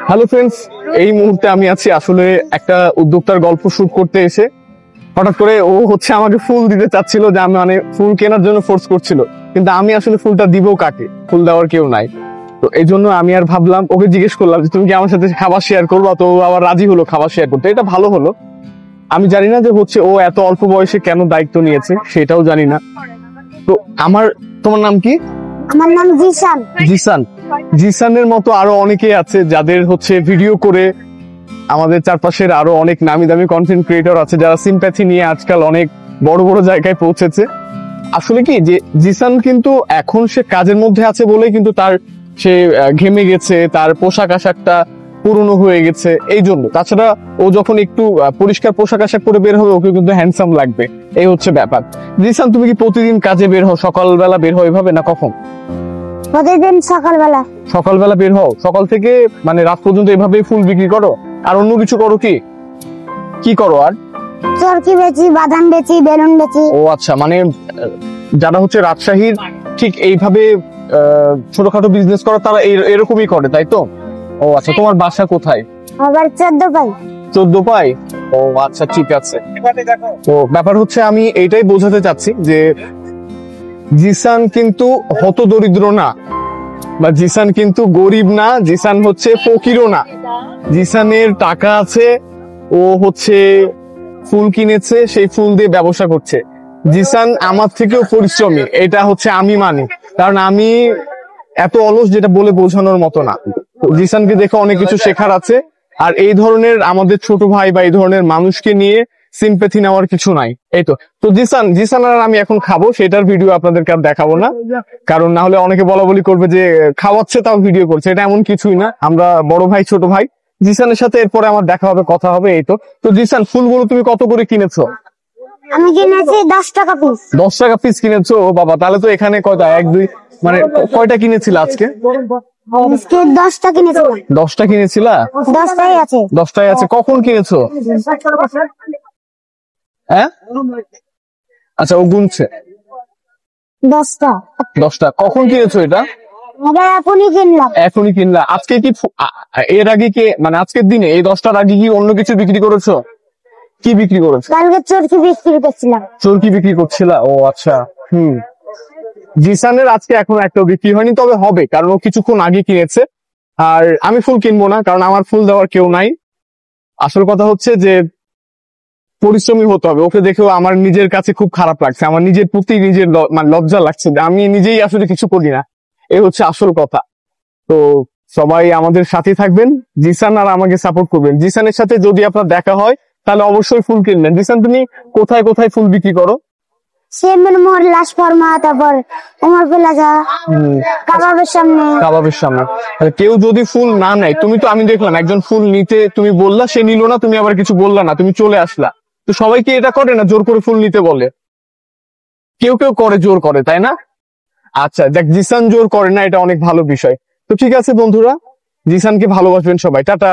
Hello friends, এই মুহূর্তে আমি আছি আসলে একটা উদ্যোক্তার গল্প শুট করতে এসে হঠাৎ করে ও আমাকে ফুল দিতে চাচ্ছিল, যে আমি মানে ফুল কেনার জন্য ফোর্স করছিল, কিন্তু আমি আসলে ফুলটা দিব কাকে, ফুল দেওয়ার কেউ নাই। তো এই জন্য আমি আর ভাবলাম, ওকে জিজ্ঞেস করলাম যে তুমি কি আমার সাথে খাবার শেয়ার করবা, তো ও আবার রাজি হলো খাবার শেয়ার করতে। এটা ভালো হলো। আমি জানি না যে ও এত অল্প বয়সে কেন দায়িত্ব নিয়েছে, সেটাও জানি না। তো তোমার নাম কি? আমার নাম জিসান। জিসান। জিসানের মতো আরো অনেকেই আছে যাদের ভিডিও করে আমাদের চারপাশের আরো অনেক নামি দামি কন্টেন্ট ক্রিয়েটর আছে যারা সিম্প্যাথি নিয়ে আজকাল অনেক বড় বড় জায়গায় পৌঁছেছে। আসলে কি যে জিসান কিন্তু এখন সে কাজের মধ্যে আছে বলে কিন্তু সে ঘেমে গেছে, তার পোশাক আশাকটা পুরনো হয়ে গেছে এই জন্য। তাছাড়া ও যখন একটু পরিষ্কার পোশাক আশাক পরে বের হবে, ওকে কিন্তু হ্যান্ডসাম লাগবে, এই হচ্ছে ব্যাপার। জিসান, তুমি কি প্রতিদিন কাজে বের হও, সকালবেলা বের হও এভাবে, না কখন? প্রতিদিন সকালবেলা। সকালবেলা বের হও, সকাল থেকে মানে রাত পর্যন্ত এভাবেই ফুল বিক্রি করো? আর অন্য কিছু করো কি কি করো? আর চরকি বেচি, বাদাম বেচি, বেলুন বেচি। ও আচ্ছা, মানে যারা রাজশাহীর ঠিক এইভাবে ছোটখাটো বিজনেস করে তারা এরকমই করে, তাই তো? ও আচ্ছা, তোমার বাসা কোথায়? আবার 14 পাই। 14 পাই। ও আচ্ছা, ঠিক আছে। তো ব্যাপার আমি এইটাই বোঝাতে চাচ্ছি যে জিসান কিন্তু হতদরিদ্র না, বা জিসান কিন্তু গরিব না, জিসান ফকিরও না। জিসানের টাকা আছে, ও ফুল কিনেছে, সেই ফুল দিয়ে ব্যবসা করছে। জিসান আমার থেকেও পরিশ্রমী, এটা আমি মানি, কারণ আমি এত অলস যেটা বলে বোঝানোর মতো না। জিসানকে দেখে অনেক কিছু শেখার আছে। আর এই ধরনের আমাদের ছোট ভাই বা এই ধরনের মানুষকে নিয়ে সিম্প্যাথি নেওয়ার কিছু নাই। এই তো জিসান আর আমি এখন খাবো, সেটার ভিডিও আপনাদেরকে আর দেখাবো না, কারণ না হলে অনেকে বলা বলি করবে যে খাওয়াচ্ছে তাও ভিডিও করছে। এটা এমন কিছুই না, আমরা বড় ভাই ছোট ভাই। জিসানের সাথে এরপরে আমার দেখা হবে, কথা হবে। এই তো জিসান, ফুলগুলো তুমি কত করে কিনেছো? আমি কিনেছি 10 টাকা পিস। 10 টাকা পিস কিনেছো? ও বাবা, তাহলে তো এখানে কয়টা, 1 2 মানে কয়টা কিনেছিল আজকে? 10টা কিনেছিলাম। 10টা কিনেছিলা? 10টাই আছে। 10টাই আছে। কখন কিনেছো? হ্যাঁ, আচ্ছা, ও গুনছে। 10টা। 10টা কখন কিনেছো এটা? এটা এখনই কিনলাম। এখনই কিনলা? আজকে কি এর আগে কি, মানে আজকের দিনে এই 10টার আগে কি অন্য কিছু বিক্রি করেছো? কি বিক্রি করেছো? কালকে চরকি বিক্রি করছিলাম। চরকি বিক্রি করছিলা? ও আচ্ছা। জিসানের আজকে এখন একটাও বিক্রি হয়নি, তবে হবে, কারণ ও কিছুক্ষণ আগে কিনেছে। আর আমি ফুল কিনবো না, কারণ আমার ফুল দেওয়ার কেউ নাই। আসল কথা যে পরিশ্রমী হতে হবে। ওকে দেখেও আমার নিজের কাছে খুব খারাপ লাগছে, আমার নিজের প্রতি নিজের মানে লজ্জা লাগছে যে আমি নিজেই আসলে কিছু করি না। এই আসল কথা। তো সবাই আমাদের সাথে থাকবেন, জিসান আর আমাকে সাপোর্ট করবেন। জিসানের সাথে যদি আপনার দেখা হয় তাহলে অবশ্যই ফুল কিনবেন। জিসান, তুমি কোথায় কোথায় ফুল বিক্রি করো? সেমন মোর লাশ ফরমা, তারপর উমর প্লাজা, কাবাবের সামনে। কেউ যদি ফুল না নেয়, তুমি তো, আমি দেখলাম একজন ফুল নিতে তুমি বললা, সে নিল না, তুমি আবার কিছু বললা না, তুমি চলে আসলা। তো সবাই কি এটা করে না, জোর করে ফুল নিতে বলে? কেউ কেউ করে, জোর করে, তাই না? আচ্ছা দেখ, জিসান জোর করে না, এটা অনেক ভালো বিষয়। তো ঠিক আছে বন্ধুরা, জিসানকে ভালোবাসবেন সবাই। টাটা।